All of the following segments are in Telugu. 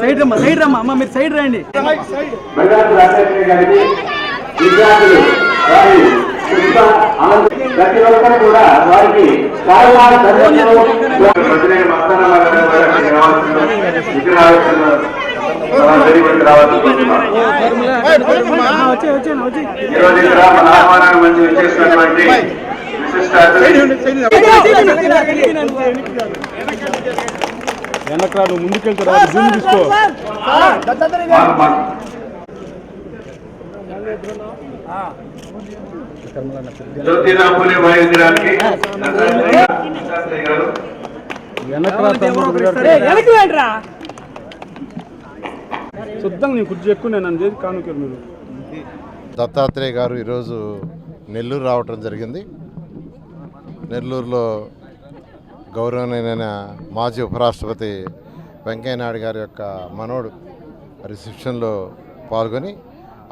సైడ్ రమ్మా అమ్మ, మీరు సైడ్ రండి. ప్రతి ఒక్కరు కూడా వారికి ఈరోజు ఇక్కడ మన ఆహ్వానాన్ని మంచి విచ్చేసినటువంటి వెనక నువ్వు ముందుకెళ్తారా జూమ్ తీసుకో. జ్యోతిరాపురి వాయుద్రానికి శుద్ధంగా నేను కుర్చీ ఎక్కువ నేను చేసి కానుకలు. మీరు దత్తాత్రేయ గారు ఈరోజు నెల్లూరు రావటం జరిగింది. నెల్లూరులో గౌరవనీయమైన మాజీ ఉపరాష్ట్రపతి వెంకయ్యనాయుడు గారి యొక్క మనోడు రిసెప్షన్లో పాల్గొని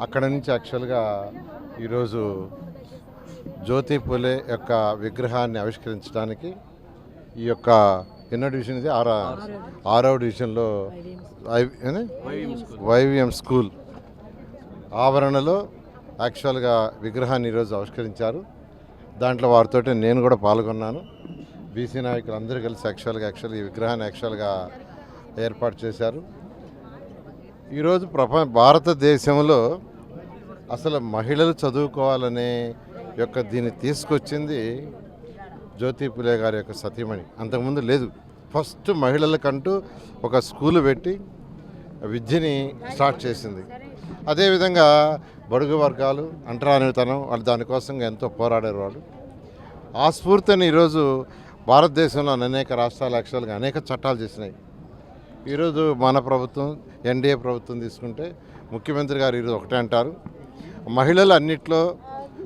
అక్కడ నుంచి యాక్చువల్గా ఈరోజు జ్యోతి పులే యొక్క విగ్రహాన్ని ఆవిష్కరించడానికి ఈ యొక్క ఎన్నో డివిజన్ ఇది 6వ డివిజన్లో వైవిఎం స్కూల్ ఆవరణలో యాక్చువల్గా విగ్రహాన్ని ఈరోజు ఆవిష్కరించారు. దాంట్లో వారితో నేను కూడా పాల్గొన్నాను. బీసీ నాయకులు అందరూ కలిసి యాక్చువల్గా ఈ విగ్రహాన్ని ఏర్పాటు చేశారు. ఈరోజు భారతదేశంలో అసలు మహిళలు చదువుకోవాలనే దీన్ని తీసుకొచ్చింది జ్యోతి పులే గారి యొక్క సతీమణి. అంతకుముందు లేదు. ఫస్ట్ మహిళలకంటూ ఒక స్కూలు పెట్టి విద్యని స్టార్ట్ చేసింది. అదేవిధంగా బడుగు వర్గాలు అంటరానితనం వాళ్ళు దానికోసం ఎంతో పోరాడారు వాళ్ళు. ఆ స్ఫూర్తిని ఈరోజు భారతదేశంలో అనేక రాష్ట్రాలు యాక్చువల్గా అనేక చట్టాలు చేసినాయి. ఈరోజు మన ప్రభుత్వం ఎన్డీఏ ప్రభుత్వం తీసుకుంటే ముఖ్యమంత్రి గారు ఈరోజు ఒకటే అంటారు, మహిళలు అన్నిట్లో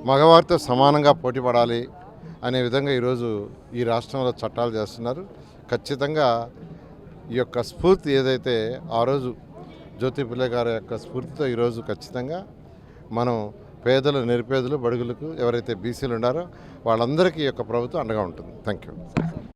మగవారితో సమానంగా పోటీ పడాలి అనే విధంగా ఈరోజు ఈ రాష్ట్రంలో చట్టాలు చేస్తున్నారు. ఖచ్చితంగా ఈ యొక్క స్ఫూర్తి ఏదైతే ఆ రోజు జ్యోతి పులే గారి యొక్క స్ఫూర్తితో ఈరోజు ఖచ్చితంగా మనం పేదలు, నిరుపేదలు, బడుగులకు ఎవరైతే బీసీలు ఉన్నారో వాళ్ళందరికీ ఈ యొక్క ప్రభుత్వం అండగా ఉంటుంది. Thank you.